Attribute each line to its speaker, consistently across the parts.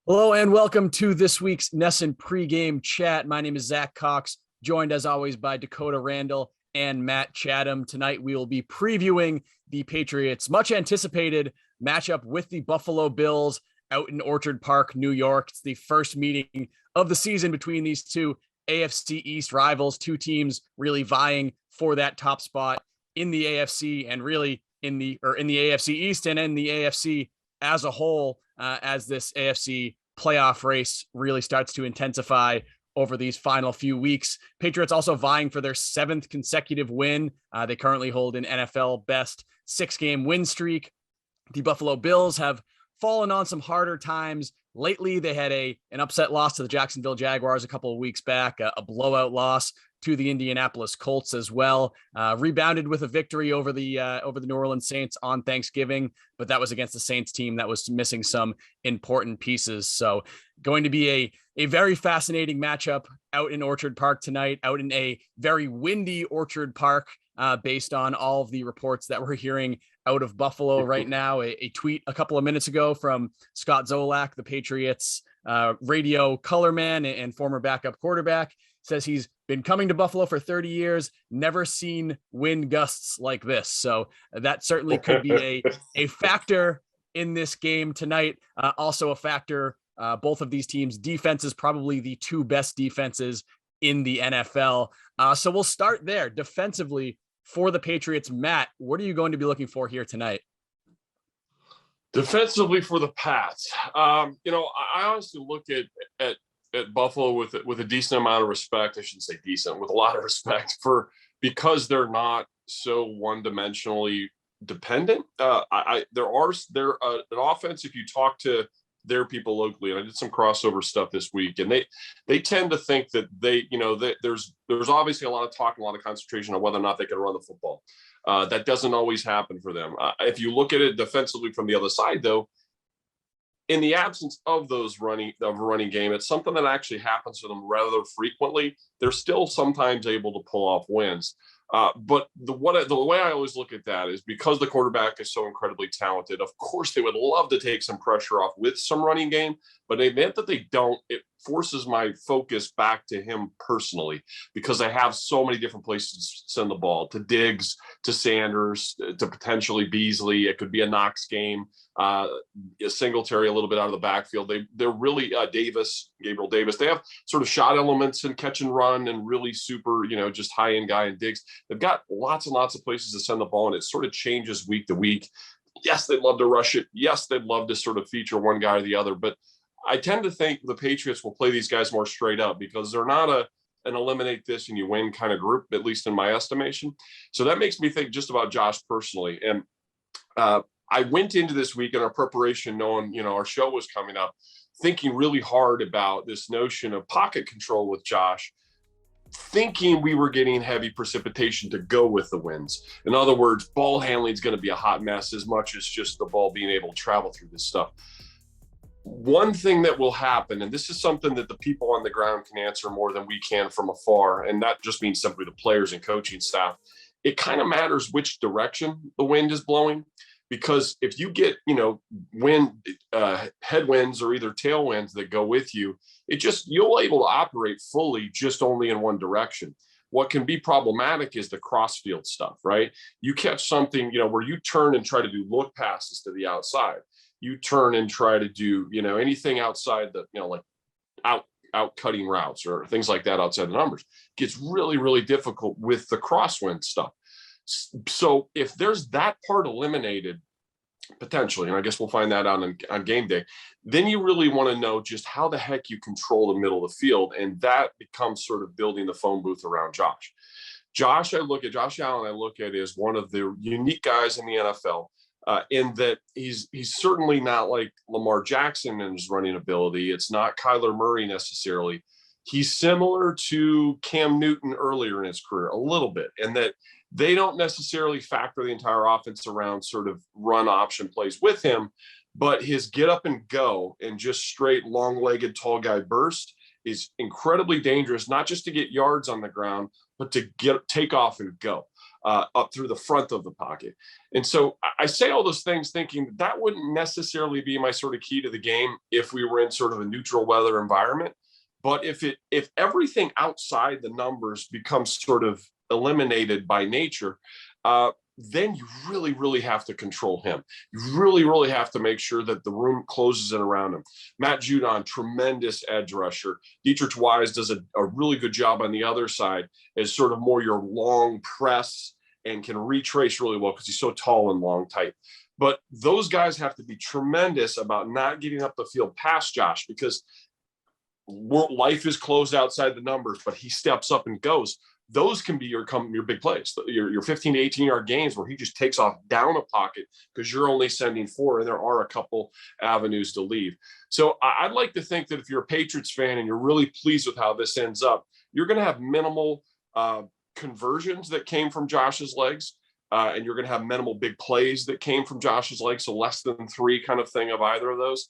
Speaker 1: Hello and welcome to this week's NESN pregame chat. My name is Zach Cox, joined as always by Dakota Randall and Matt Chatham. Tonight we will be previewing the Patriots' much anticipated matchup with the Buffalo Bills out in Orchard Park, New York. It's the first meeting of the season between these two AFC East rivals, two teams really vying for that top spot in the AFC and really in the AFC East and in the AFC as a whole, as this AFC playoff race really starts to intensify over these final few weeks. Patriots also vying for their 7th consecutive win. They currently hold an NFL best 6-game win streak. The Buffalo Bills have fallen on some harder times lately. They had an upset loss to the Jacksonville Jaguars a couple of weeks back, a blowout loss to the Indianapolis Colts as well. Rebounded with a victory over the New Orleans Saints on Thanksgiving, but that was against the Saints team that was missing some important pieces. So going to be a very fascinating matchup out in Orchard Park tonight, out in a very windy Orchard Park, based on all of the reports that we're hearing out of Buffalo right now. A tweet a couple of minutes ago from Scott Zolak, the Patriots radio color man and former backup quarterback, says he's been coming to Buffalo for 30 years, never seen wind gusts like this. So that certainly could be a factor in this game tonight. Also a factor, both of these teams' defenses, probably the two best defenses in the NFL. So we'll start there. Defensively for the Patriots, Matt, what are you going to be looking for here tonight?
Speaker 2: Defensively for the Pats, I honestly look at Buffalo with a decent amount of respect. I shouldn't say decent, with a lot of respect because they're not so one-dimensionally dependent. They're an offense. If you talk to their people locally, and I did some crossover stuff this week, and they tend to think that there's obviously a lot of talk and a lot of concentration on whether or not they can run the football. That doesn't always happen for them. If you look at it defensively from the other side, though, in the absence of those running game, it's something that actually happens to them rather frequently. They're still sometimes able to pull off wins. But the way I always look at that is because the quarterback is so incredibly talented, of course they would love to take some pressure off with some running game, but they meant that they don't. It forces my focus back to him personally because I have so many different places to send the ball, to Diggs, to Sanders, to potentially Beasley. It could be a Knox game, a Singletary a little bit out of the backfield. They're really Gabriel Davis. They have sort of shot elements and catch and run and really super, just high-end guy in Diggs. They've got lots and lots of places to send the ball, and it sort of changes week to week. Yes, they'd love to rush it. Yes, they'd love to sort of feature one guy or the other, but I tend to think the Patriots will play these guys more straight up because they're not an eliminate this and you win kind of group, at least in my estimation. So that makes me think just about Josh personally. And I went into this week in our preparation knowing, our show was coming up, thinking really hard about this notion of pocket control with Josh, thinking we were getting heavy precipitation to go with the winds. In other words, ball handling is going to be a hot mess as much as just the ball being able to travel through this stuff. One thing that will happen, and this is something that the people on the ground can answer more than we can from afar, and that just means simply the players and coaching staff, it kind of matters which direction the wind is blowing. Because if you get, headwinds or either tailwinds that go with you, you'll able to operate fully just only in one direction. What can be problematic is the crossfield stuff, right? You catch something, where you turn and try to do look passes to the outside. You turn and try to do, anything outside the, like out cutting routes or things like that outside the numbers. It gets really, really difficult with the crosswind stuff. So if there's that part eliminated, potentially, and I guess we'll find that out on game day, then you really want to know just how the heck you control the middle of the field. And that becomes sort of building the phone booth around Josh. Josh Allen, I look at as one of the unique guys in the NFL. In that he's certainly not like Lamar Jackson in his running ability. It's not Kyler Murray necessarily. He's similar to Cam Newton earlier in his career, a little bit, in that they don't necessarily factor the entire offense around sort of run option plays with him, but his get up and go and just straight long-legged tall guy burst is incredibly dangerous, not just to get yards on the ground, but to take off and go. up through the front of the pocket. And so I say all those things thinking that wouldn't necessarily be my sort of key to the game if we were in sort of a neutral weather environment. But if everything outside the numbers becomes sort of eliminated by nature, then you really, really have to control him. You really, really have to make sure that the room closes in around him. Matt Judon, tremendous edge rusher. Dietrich Wise does a really good job on the other side as sort of more your long press and can retrace really well because he's so tall and long type. But those guys have to be tremendous about not getting up the field past Josh, because life is closed outside the numbers, but he steps up and goes. Those can be your big plays, your 15 to 18 yard gains where he just takes off down a pocket because you're only sending 4, and there are a couple avenues to leave. So I'd like to think that if you're a Patriots fan and you're really pleased with how this ends up, you're going to have minimal conversions that came from Josh's legs, and you're going to have minimal big plays that came from Josh's legs, so less than 3 kind of thing of either of those.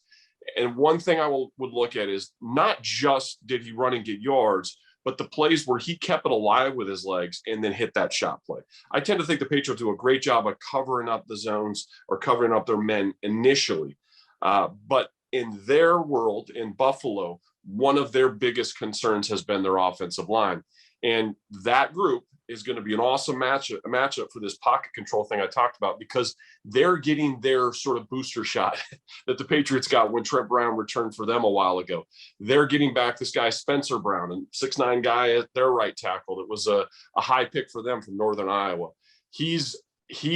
Speaker 2: And one thing I would look at is not just did he run and get yards, but the plays where he kept it alive with his legs and then hit that shot play. I tend to think the Patriots do a great job of covering up the zones or covering up their men initially. But in their world, in Buffalo, one of their biggest concerns has been their offensive line. And that group is going to be an awesome matchup for this pocket control thing I talked about, because they're getting their sort of booster shot that the Patriots got when Trent Brown returned for them a while ago. They're getting back this guy, Spencer Brown, and 6'9" guy at their right tackle. That was a high pick for them from Northern Iowa. He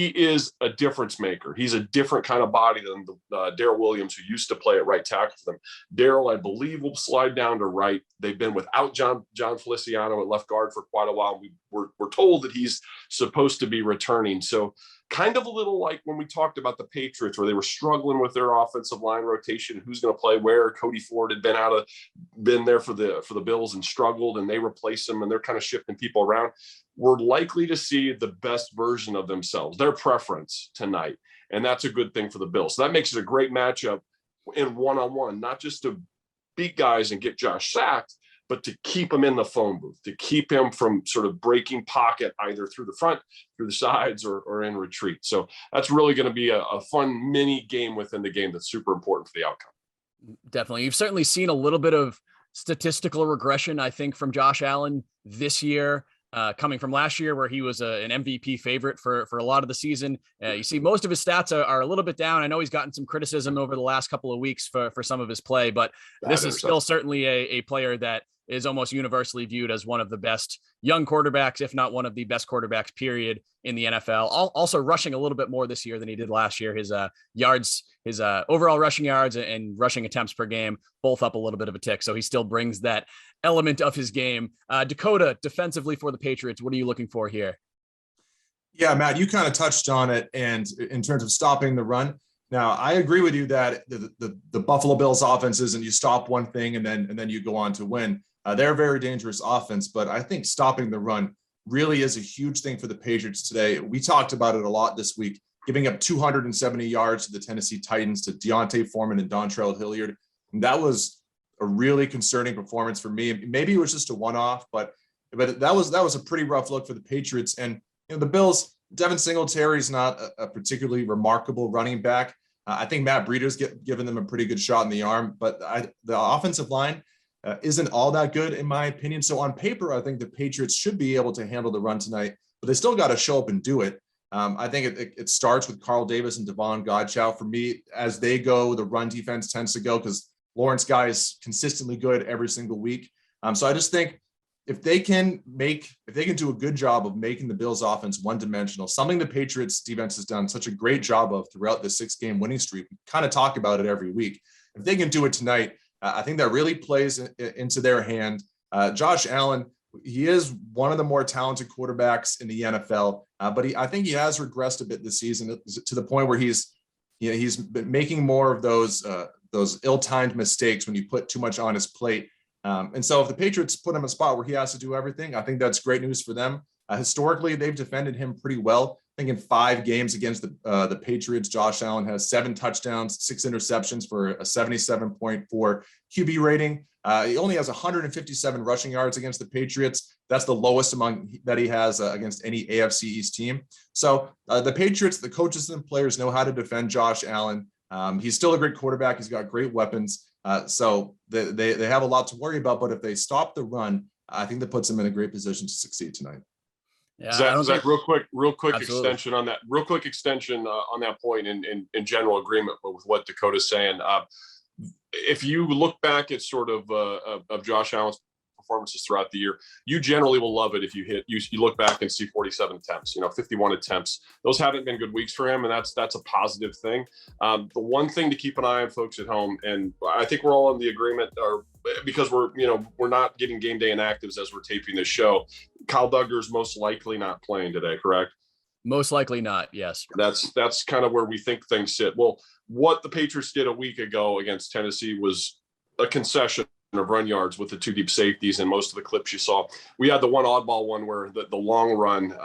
Speaker 2: is a difference maker. He's a different kind of body than Darrell Williams, who used to play at right tackle for them. Darrell, I believe, will slide down to right. They've been without John Feliciano at left guard for quite a while. We're told that he's supposed to be returning. So kind of a little like when we talked about the Patriots, where they were struggling with their offensive line rotation, who's going to play where. Cody Ford had been there for the Bills and struggled, and they replaced him, and they're kind of shifting people around. We're likely to see the best version of themselves, their preference tonight. And that's a good thing for the Bills. So that makes it a great matchup in one-on-one, not just to beat guys and get Josh sacked, but to keep him in the phone booth, to keep him from sort of breaking pocket either through the front, through the sides, or in retreat. So that's really going to be a fun mini game within the game that's super important for the outcome.
Speaker 1: Definitely. You've certainly seen a little bit of statistical regression, I think, from Josh Allen this year. Coming from last year, where he was an MVP favorite for a lot of the season. You see most of his stats are a little bit down. I know he's gotten some criticism over the last couple of weeks for some of his play, but this is still certainly a player that is almost universally viewed as one of the best young quarterbacks, if not one of the best quarterbacks, period, in the NFL. Also rushing a little bit more this year than he did last year. His overall rushing yards and rushing attempts per game, both up a little bit of a tick. So he still brings that element of his game. Dakota, defensively for the Patriots, what are you looking for here?
Speaker 3: Yeah, Matt, you kind of touched on it. And in terms of stopping the run, now I agree with you that the Buffalo Bills offense isn't you stop one thing and then you go on to win. They're a very dangerous offense, but I think stopping the run really is a huge thing for the Patriots today. We talked about it a lot this week, giving up 270 yards to the Tennessee Titans, to Deontay Foreman and Dontrell Hilliard. And that was a really concerning performance for me. Maybe it was just a one-off, but that was a pretty rough look for the Patriots. And the Bills, Devin Singletary is not a particularly remarkable running back. I think Matt Breeder's given them a pretty good shot in the arm, but the offensive line isn't all that good, in my opinion. So on paper, I think the Patriots should be able to handle the run tonight, but they still got to show up and do it. I think it starts with Carl Davis and Devon Godchow. For me, as they go, the run defense tends to go because Lawrence Guy is consistently good every single week. So I just think if they can do a good job of making the Bills offense one-dimensional, something the Patriots defense has done such a great job of throughout the 6-game winning streak, we kind of talk about it every week. If they can do it tonight, I think that really plays into their hand. Josh Allen, he is one of the more talented quarterbacks in the NFL, but I think he has regressed a bit this season to the point where he's been making more of those ill-timed mistakes when you put too much on his plate. And so if the Patriots put him in a spot where he has to do everything, I think that's great news for them. Historically, they've defended him pretty well. I think in 5 games against the Patriots, Josh Allen has 7 touchdowns, 6 interceptions for a 77.4 QB rating. He only has 157 rushing yards against the Patriots. That's the lowest among that he has against any AFC East team. So the Patriots, the coaches and players know how to defend Josh Allen. He's still a great quarterback. He's got great weapons. So they have a lot to worry about. But if they stop the run, I think that puts them in a great position to succeed tonight.
Speaker 2: Yeah, Zach, real quick
Speaker 1: Absolutely.
Speaker 2: extension on that. Real quick extension on that point in general agreement with what Dakota's saying. If you look back at sort of Josh Allen's performances throughout the year, you generally will love it if you look back and see 47 attempts, 51 attempts. Those haven't been good weeks for him, and that's a positive thing. The one thing to keep an eye on, folks at home, and I think we're all in the agreement, or because we're not getting game day inactives as we're taping this show. Kyle Duggar's most likely not playing today, correct?
Speaker 1: Most likely not. Yes.
Speaker 2: That's kind of where we think things sit. Well, what the Patriots did a week ago against Tennessee was a concession of run yards with the 2 deep safeties, and most of the clips you saw. We had the one oddball one where the long run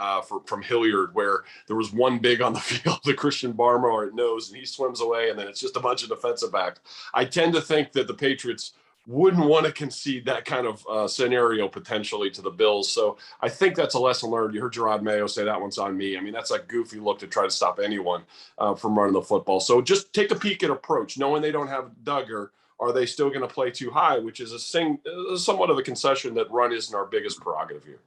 Speaker 2: from Hilliard, where there was one big on the field, the Christian Barmore nose, and he swims away, and then it's just a bunch of defensive backs. I tend to think that the Patriots wouldn't want to concede that kind of scenario potentially to the Bills. So I think that's a lesson learned. You heard Gerard Mayo say that one's on me. I mean, that's a goofy look to try to stop anyone from running the football. So just take a peek at approach, knowing they don't have Duggar. Are they still going to play too high, which is somewhat of a concession that run isn't our biggest prerogative here.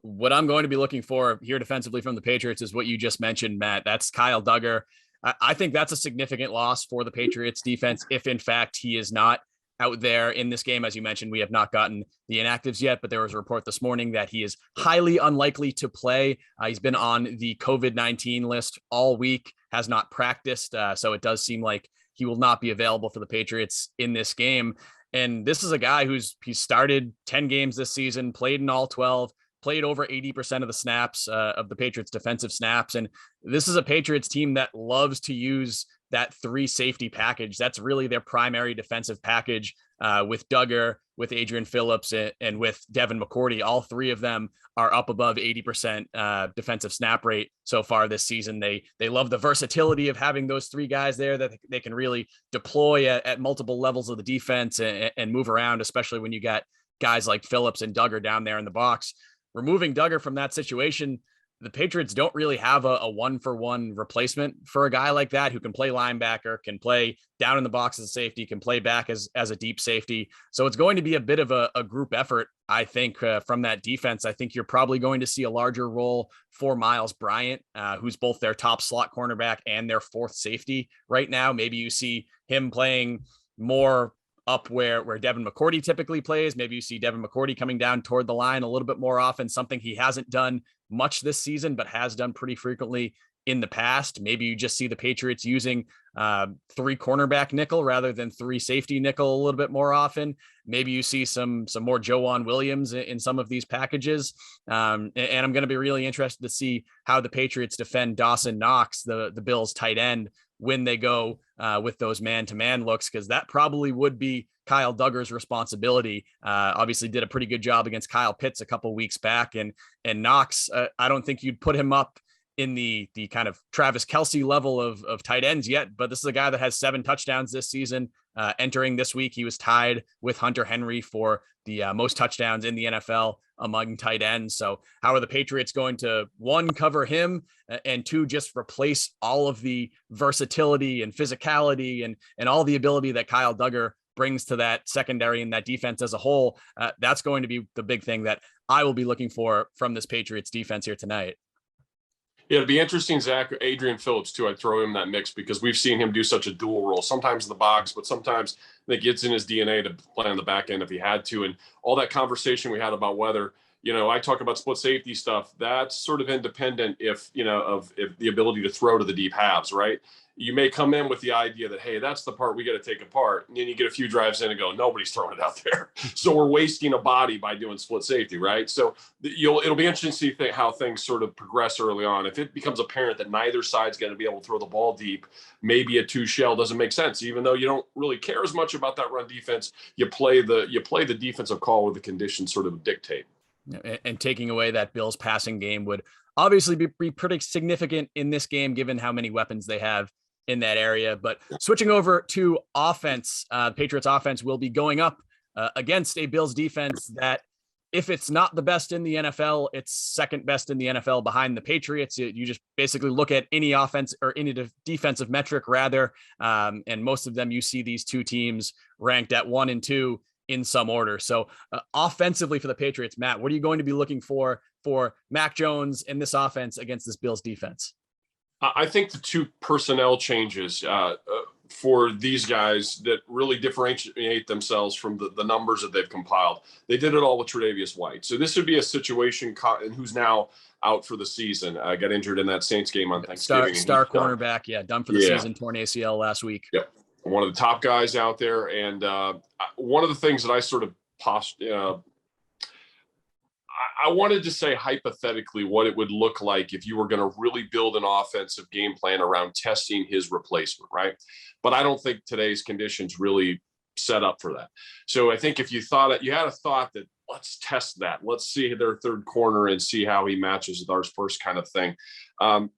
Speaker 1: What I'm going to be looking for here defensively from the Patriots is what you just mentioned, Matt. That's Kyle Duggar. I think that's a significant loss for the Patriots defense if, in fact, he is not out there in this game. As you mentioned, we have not gotten the inactives yet, but there was a report this morning that he is highly unlikely to play. He's been on the COVID-19 list all week, has not practiced. So it does seem like he will not be available for the Patriots in this game. And this is a guy he started 10 games this season, played in all 12, played over 80% of the snaps of the Patriots defensive snaps. And this is a Patriots team that loves to use that 3 safety package. That's really their primary defensive package with Duggar, with Adrian Phillips, and with Devin McCourty. All 3 of them are up above 80% defensive snap rate so far this season. They love the versatility of having those 3 guys there that they can really deploy at multiple levels of the defense and move around, especially when you got guys like Phillips and Duggar down there in the box. Removing Duggar from that situation, the Patriots don't really have a 1-for-1 replacement for a guy like that who can play linebacker, can play down in the box as a safety, can play back as a deep safety. So it's going to be a bit of a group effort, I think, from that defense. I think you're probably going to see a larger role for Miles Bryant, who's both their top slot cornerback and their 4th safety right now. Maybe you see him playing more up where Devin McCourty typically plays. Maybe you see Devin McCourty coming down toward the line a little bit more often, something he hasn't done much this season, but has done pretty frequently in the past. Maybe you just see the Patriots using 3 cornerback nickel rather than 3 safety nickel a little bit more often. Maybe you see some more Joanne Williams in some of these packages. And I'm going to be really interested to see how the Patriots defend Dawson Knox, the Bills tight end, when they go with those man-to-man looks, because that probably would be Kyle Duggar's responsibility. Obviously did a pretty good job against Kyle Pitts a couple weeks back, and Knox, I don't think you'd put him up in the kind of Travis Kelce level of tight ends yet, but this is a guy that has 7 touchdowns this season. Entering this week, he was tied with Hunter Henry for the most touchdowns in the NFL among tight ends. So how are the Patriots going to, 1, cover him, and 2, just replace all of the versatility and physicality and all the ability that Kyle Duggar brings to that secondary and that defense as a whole? That's going to be the big thing that I will be looking for from this Patriots defense here tonight.
Speaker 2: Yeah, it'd be interesting, Zach, Adrian Phillips, too. I'd throw him in that mix because we've seen him do such a dual role, sometimes in the box, but sometimes I think it's in his DNA to play on the back end if he had to. And all that conversation we had about whether, I talk about split safety stuff, that's sort of independent if the ability to throw to the deep halves, right? You may come in with the idea that, hey, that's the part we got to take apart. And then you get a few drives in and go, nobody's throwing it out there. So we're wasting a body by doing split safety, right? So it'll be interesting to see how things sort of progress early on. If it becomes apparent that neither side's going to be able to throw the ball deep, maybe a 2 shell doesn't make sense. Even though you don't really care as much about that run defense, you play the defensive call where the conditions sort of dictate.
Speaker 1: And taking away that Bills passing game would obviously be pretty significant in this game, given how many weapons they have in that area. But switching over to offense, Patriots offense will be going up against a Bills defense that, if it's not the best in the NFL, it's second best in the NFL behind the Patriots. You just basically look at any offense or any defensive metric rather. And most of them, you see these two teams ranked at 1 and 2 in some order. So offensively for the Patriots, Matt, what are you going to be looking for Mac Jones in this offense against this Bills defense?
Speaker 2: I think the two personnel changes for these guys that really differentiate themselves from the numbers that they've compiled. They did it all with Tre'Davious White. So this would be a situation, and who's now out for the season, got injured in that Saints game on Thanksgiving.
Speaker 1: Star cornerback, done for the season, torn ACL last week.
Speaker 2: Yep, one of the top guys out there. And one of the things that I sort of I wanted to say hypothetically what it would look like if you were going to really build an offensive game plan around testing his replacement, right? But I don't think today's conditions really set up for that. So I think if you had a thought that let's test that, let's see their third corner and see how he matches with ours first kind of thing,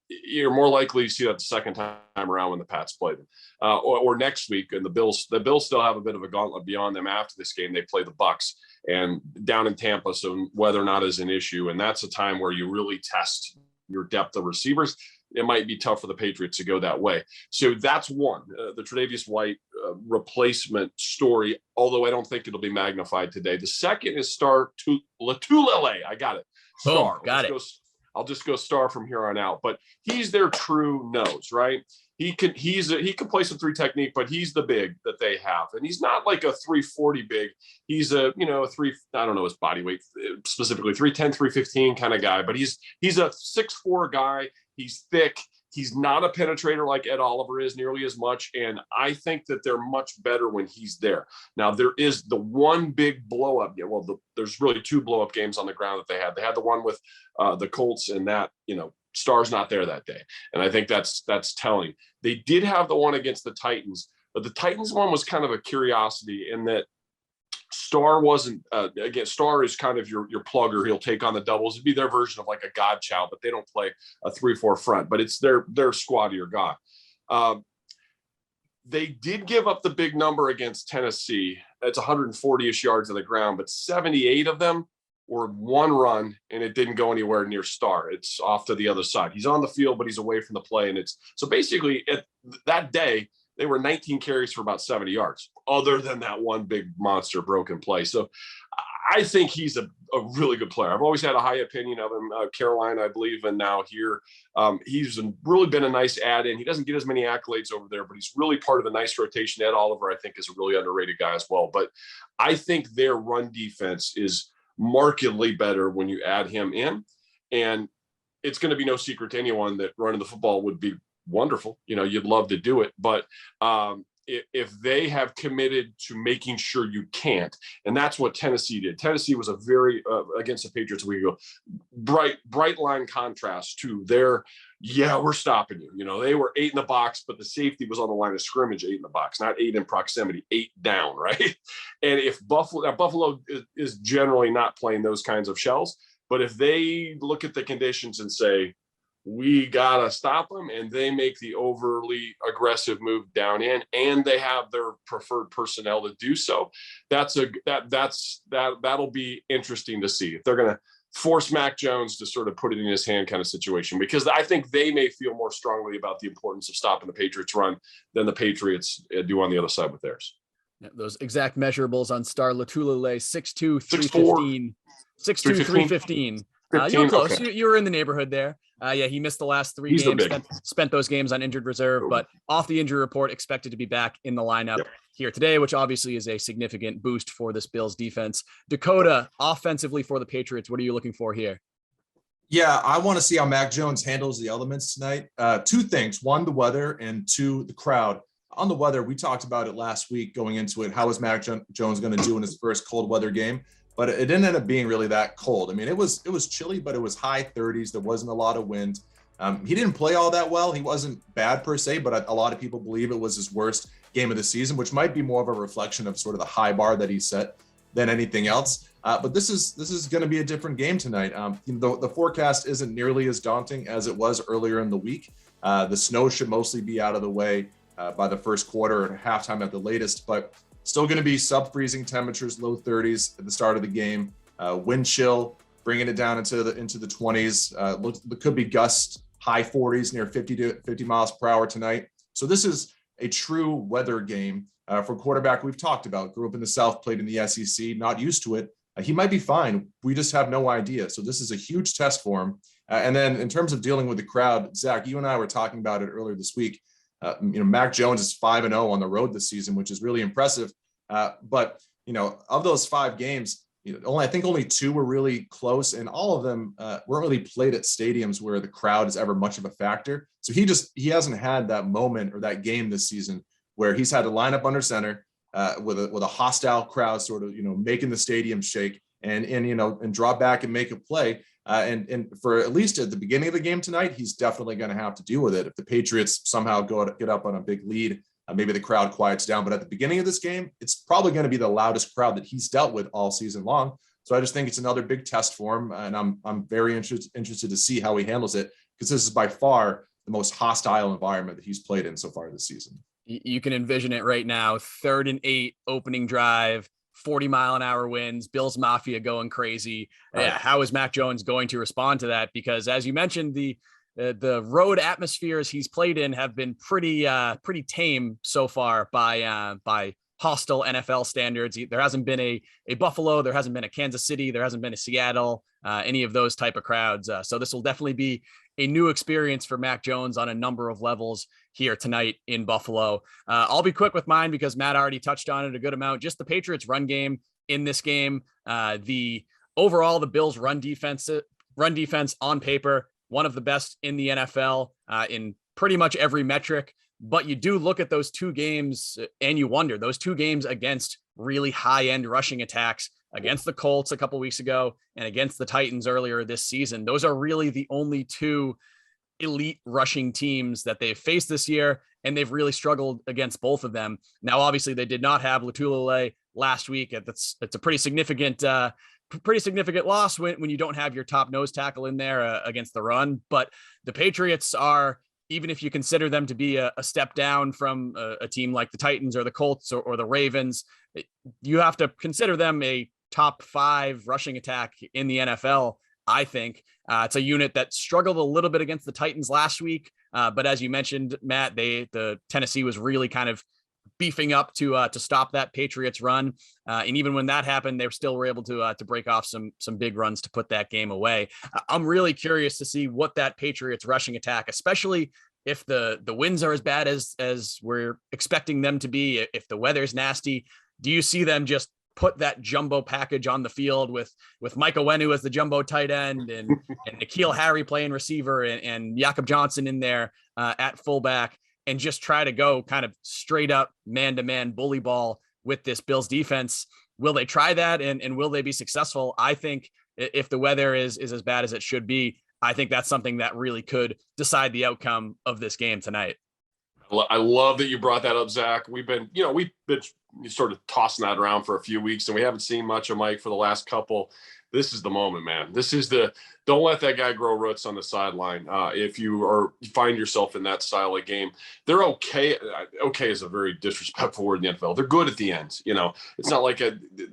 Speaker 2: you're more likely to see that the second time around when the Pats play them, or next week. And the Bills still have a bit of a gauntlet beyond them after this game. They play the Bucs and down in Tampa, so whether or not is an issue, and that's a time where you really test your depth of receivers. It might be tough for the Patriots to go that way. So that's one, the Tre'Davious White replacement story, although I don't think it'll be magnified today. The second is Star LOTULELEI. I got it. Star. I'll just go Star from here on out. But he's their true nose, right? He can play some 3 technique, but he's the big that they have. And he's not like a 340 big. He's a I don't know his body weight specifically, 310, 315 kind of guy, but he's a 6'4" guy. He's thick. He's not a penetrator like Ed Oliver is nearly as much. And I think that they're much better when he's there. Now, there is the one big blow up. Yeah, well, there's really 2 blow up games on the ground that they had. They had the one with the Colts, and that, Star's not there that day. And I think that's telling. They did have the one against the Titans, but the Titans one was kind of a curiosity in that Star wasn't, again, Star is kind of your plugger. He'll take on the doubles. It'd be their version of like a Godchild, but they don't play a 3-4 front, but it's their squaddier guy. They did give up the big number against Tennessee. It's 140-ish yards on the ground, but 78 of them were one run, and it didn't go anywhere near Star. It's off to the other side. He's on the field, but he's away from the play. And so basically that day, they were 19 carries for about 70 yards, other than that one big monster broken play. So I think he's a really good player. I've always had a high opinion of him. Carolina, I believe, and now here. He's really been a nice add-in. He doesn't get as many accolades over there, but he's really part of a nice rotation. Ed Oliver, I think, is a really underrated guy as well. But I think their run defense is markedly better when you add him in. And it's going to be no secret to anyone that running the football would be wonderful. You'd love to do it, but if they have committed to making sure you can't, and that's what Tennessee did. Tennessee was a very against the Patriots a week ago, bright line contrast to their, we're stopping you. They were 8 in the box, but the safety was on the line of scrimmage, 8 in the box, not 8 in proximity, 8 down, right? And if Buffalo is generally not playing those kinds of shells, but if they look at the conditions and say, we got to stop them, and they make the overly aggressive move down in, and they have their preferred personnel to do so, that'll be interesting to see if they're going to force Mac Jones to sort of put it in his hand kind of situation, because I think they may feel more strongly about the importance of stopping the Patriots run than the Patriots do on the other side with theirs.
Speaker 1: Yeah, those exact measurables on Star LOTULELEI, 6'2", 315, 6'2", 315. You were close. Okay. You were in the neighborhood there. He missed the last 3 games, spent those games on injured reserve, but off the injury report, expected to be back in the lineup here today, which obviously is a significant boost for this Bills defense. Dakota, offensively for the Patriots, what are you looking for here?
Speaker 3: Yeah, I want to see how Mac Jones handles the elements tonight. 2 things. 1, the weather, and 2, the crowd. On the weather, we talked about it last week going into it. How is Mac Jones going to do in his first cold weather game? But it didn't end up being really that cold. I mean, it was chilly, but it was high 30s. There wasn't a lot of wind. He didn't play all that well. He wasn't bad per se, but a lot of people believe it was his worst game of the season, which might be more of a reflection of sort of the high bar that he set than anything else. But this is going to be a different game tonight. The forecast isn't nearly as daunting as it was earlier in the week. The snow should mostly be out of the way by the first quarter and halftime at the latest, but still going to be sub-freezing temperatures, low 30s at the start of the game. Wind chill, bringing it down into the 20s. Could be gusts, high 40s, near 50 miles per hour tonight. So this is a true weather game for quarterback we've talked about. Grew up in the South, played in the SEC, not used to it. He might be fine. We just have no idea. So this is a huge test for him. And then in terms of dealing with the crowd, Zach, you and I were talking about it earlier this week. Mac Jones is 5-0 on the road this season, which is really impressive. But of those 5 games, I think only 2 were really close, and all of them weren't really played at stadiums where the crowd is ever much of a factor. So he hasn't had that moment or that game this season where he's had to line up under center with a hostile crowd, sort of making the stadium shake and drop back and make a play. And for at least at the beginning of the game tonight, he's definitely going to have to deal with it. If the Patriots somehow get up on a big lead, maybe the crowd quiets down. But at the beginning of this game, it's probably going to be the loudest crowd that he's dealt with all season long. So I just think it's another big test for him, and I'm very interested to see how he handles it, because this is by far the most hostile environment that he's played in so far this season.
Speaker 1: You can envision it right now. 3rd and 8 opening drive, 40-mile-an-hour winds, Bills Mafia going crazy.
Speaker 3: Right.
Speaker 1: How is Mac Jones going to respond to that? Because as you mentioned, the road atmospheres he's played in have been pretty tame so far by hostile NFL standards. There hasn't been a Buffalo, there hasn't been a Kansas City, there hasn't been a Seattle, any of those type of crowds. So this will definitely be a new experience for Mac Jones on a number of levels here tonight in Buffalo. I'll be quick with mine because Matt already touched on it a good amount. Just the Patriots run game in this game. The Bills run defense on paper, one of the best in the NFL in pretty much every metric. But you do look at those 2 games and you wonder, those 2 games against really high-end rushing attacks, against the Colts a couple weeks ago and against the Titans earlier this season, those are really the only 2 elite rushing teams that they've faced this year, and they've really struggled against both of them. Now, obviously, they did not have LOTULELEI last week. It's a pretty significant loss when you don't have your top nose tackle in there against the run. But the Patriots are, even if you consider them to be a step down from a team like the Titans or the Colts or the Ravens, you have to consider them a top 5 rushing attack in the NFL. I think it's a unit that struggled a little bit against the Titans last week. But as you mentioned, Matt, the Tennessee was really kind of beefing up to stop that Patriots run. And even when that happened, they still were able to break off some big runs to put that game away. I'm really curious to see what that Patriots rushing attack, especially if the winds are as bad as we're expecting them to be, if the weather's nasty, do you see them just put that jumbo package on the field with Mike Owenu as the jumbo tight end and N'Keal Harry playing receiver and Jakob Johnson in there at fullback, and just try to go kind of straight up man-to-man bully ball with this Bills defense? Will they try that and will they be successful? I think if the weather is as bad as it should be, I think that's something that really could decide the outcome of this game tonight.
Speaker 2: I love that you brought that up, Zach. We've been sort of tossing that around for a few weeks, and we haven't seen much of Mike for the last couple. This is the moment, man. Don't let that guy grow roots on the sideline. If you find yourself in that style of game, they're okay. Okay is a very disrespectful word in the NFL. They're good at the end. It's not like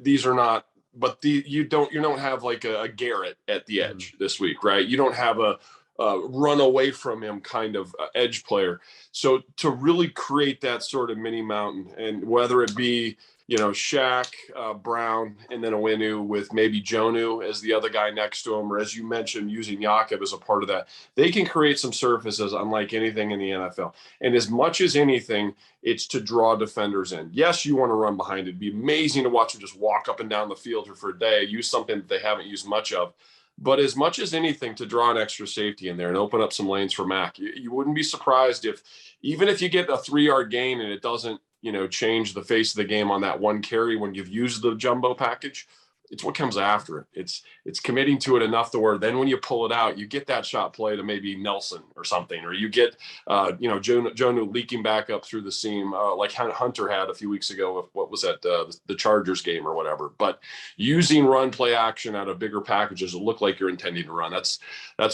Speaker 2: these are not, but you don't have like a Garrett at the edge this week, right? You don't have a run away from him kind of edge player. So to really create that sort of mini mountain, and whether it be, Shaq, Brown, and then Owenu with maybe Jonu as the other guy next to him, or as you mentioned, using Jakob as a part of that, they can create some surfaces unlike anything in the NFL. And as much as anything, it's to draw defenders in. Yes, you want to run behind it. It'd be amazing to watch them just walk up and down the field for a day, use something that they haven't used much of. But as much as anything, to draw an extra safety in there and open up some lanes for Mac. You wouldn't be surprised even if you get a 3-yard gain and it doesn't, change the face of the game on that one carry when you've used the jumbo package. It's what comes after it. It's committing to it enough to where then when you pull it out, you get that shot play to maybe Nelson or something, or you get, Jonah leaking back up through the seam like Hunter had a few weeks ago with what was that, the Chargers game or whatever. But using run play action out of bigger packages that look like you're intending to run, that's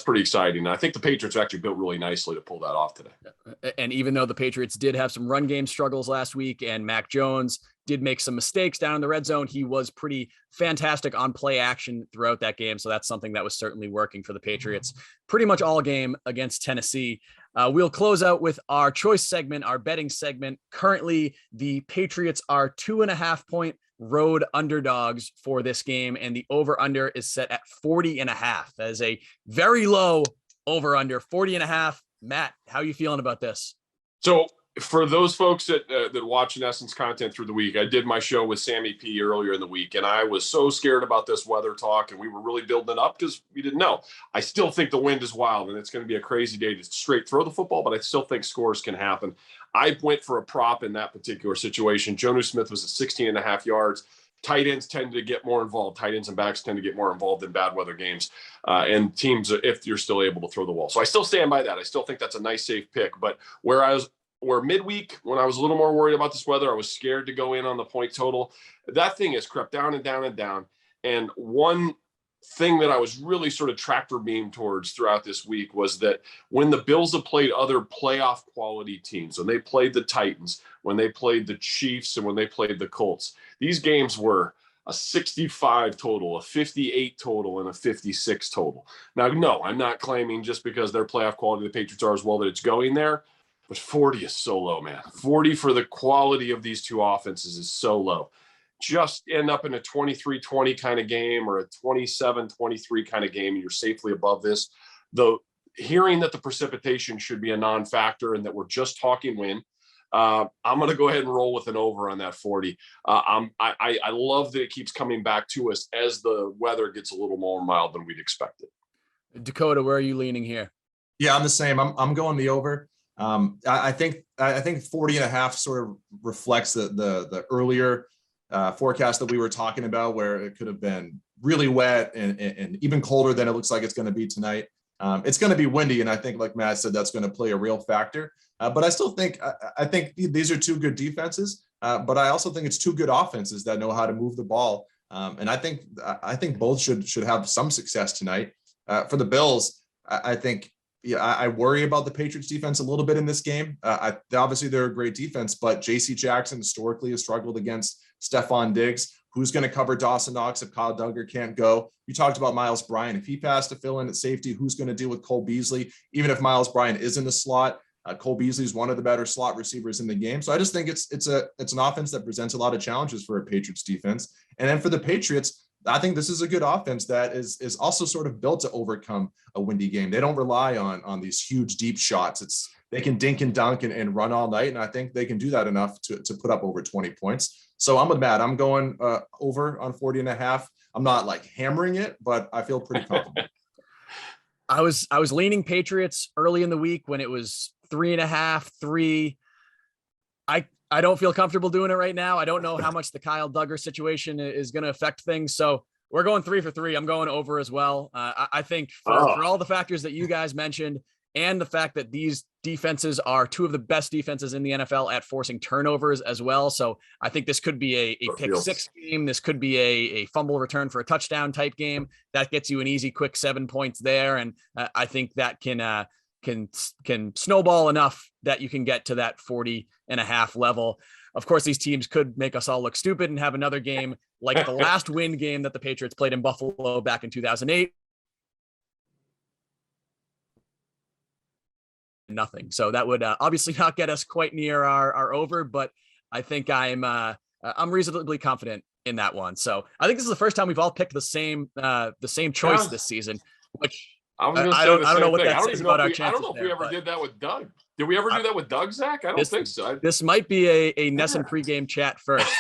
Speaker 2: pretty exciting. And I think the Patriots actually built really nicely to pull that off today.
Speaker 1: And even though the Patriots did have some run game struggles last week and Mac Jones did make some mistakes down in the red zone, he was pretty fantastic on play action throughout that game. So that's something that was certainly working for the Patriots pretty much all game against Tennessee. We'll close out with our choice segment, our betting segment. Currently, the Patriots are 2.5 point road underdogs for this game, and the over-under is set at 40.5. That is a very low over-under, 40.5. Matt, how are you feeling about this?
Speaker 2: So for those folks that watch NESN's content through the week, I did my show with Sammy P earlier in the week, and I was so scared about this weather talk, and we were really building it up because we didn't know. I still think the wind is wild, and it's going to be a crazy day to straight throw the football, but I still think scores can happen. I went for a prop in that particular situation. Jonnu Smith was at 16.5 yards. Tight ends tend to get more involved. Tight ends and backs tend to get more involved in bad weather games and teams if you're still able to throw the ball. So I still stand by that. I still think that's a nice, safe pick. But where midweek, when I was a little more worried about this weather, I was scared to go in on the point total. That thing has crept down and down and down. And one thing that I was really sort of tractor beam towards throughout this week was that when the Bills have played other playoff quality teams, when they played the Titans, when they played the Chiefs, and when they played the Colts, these games were a 65 total, a 58 total, and a 56 total. Now, no, I'm not claiming just because they're playoff quality, the Patriots are as well, that it's going there. But 40 is so low, man. 40 for the quality of these two offenses is so low. Just end up in a 23-20 kind of game or a 27-23 kind of game, and you're safely above this. Though hearing that the precipitation should be a non-factor and that we're just talking wind, I'm going to go ahead and roll with an over on that 40. I love that it keeps coming back to us as the weather gets a little more mild than we'd expected.
Speaker 1: Dakota, where are you leaning here?
Speaker 3: Yeah, I'm the same. I'm going the over. I think 40.5 sort of reflects the earlier forecast that we were talking about, where it could have been really wet and even colder than it looks like it's going to be tonight. It's going to be windy, and I think, like Matt said, that's going to play a real factor. But I still think I think these are two good defenses, but I also think it's two good offenses that know how to move the ball. And I think both should have some success tonight. For the Bills, I think. Yeah, I worry about the Patriots defense a little bit in this game. Obviously, they're a great defense, but J.C. Jackson historically has struggled against Stephon Diggs. Who's going to cover Dawson Knox if Kyle Duggar can't go? You talked about Miles Bryant. If he passed to fill in at safety, who's going to deal with Cole Beasley? Even if Miles Bryant is in the slot, Cole Beasley is one of the better slot receivers in the game. So I just think it's an offense that presents a lot of challenges for a Patriots defense. And then for the Patriots, I think this is a good offense that is also sort of built to overcome a windy game. They don't rely on these huge deep shots. They can dink and dunk and run all night, and I think they can do that enough to put up over 20 points. So I'm with Matt. I'm going over on 40.5. I'm not like hammering it, but I feel pretty confident.
Speaker 1: I was leaning Patriots early in the week when it was 3.5, 3. I don't feel comfortable doing it right now. I don't know how much the Kyle Duggar situation is going to affect things. So we're going 3 for 3. I'm going over as well. I think for all the factors that you guys mentioned and the fact that these defenses are two of the best defenses in the NFL at forcing turnovers as well. So I think this could be a pick six game. This could be a fumble return for a touchdown type game. That gets you an easy, quick 7 points there. And I think that can snowball enough that you can get to that 40.5 level. Of course, these teams could make us all look stupid and have another game like the last win game that the Patriots played in Buffalo back in 2008. Nothing. So that would obviously not get us quite near our over, but I think I'm reasonably confident in that one. So I think this is the first time we've all picked the same choice this season, which I don't know what that says about our chances.
Speaker 2: I don't know if we ever did that with Doug. Did we ever do that with Doug, Zach? I don't think so.
Speaker 1: This might be a NESN pregame chat first,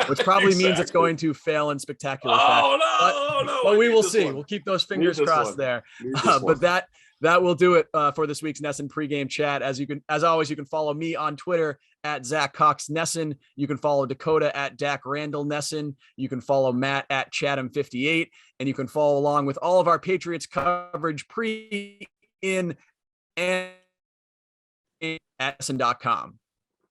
Speaker 1: which probably means it's going to fail in spectacular fashion.
Speaker 2: No.
Speaker 1: But we will see. We'll keep those fingers crossed there. But that that will do it for this week's NESN pregame chat. As always, you can follow me on Twitter at Zach Cox NESN. You can follow Dakota at Dak Randall NESN. You can follow Matt at Chatham58, and you can follow along with all of our Patriots coverage pre, in, and at NESN.com.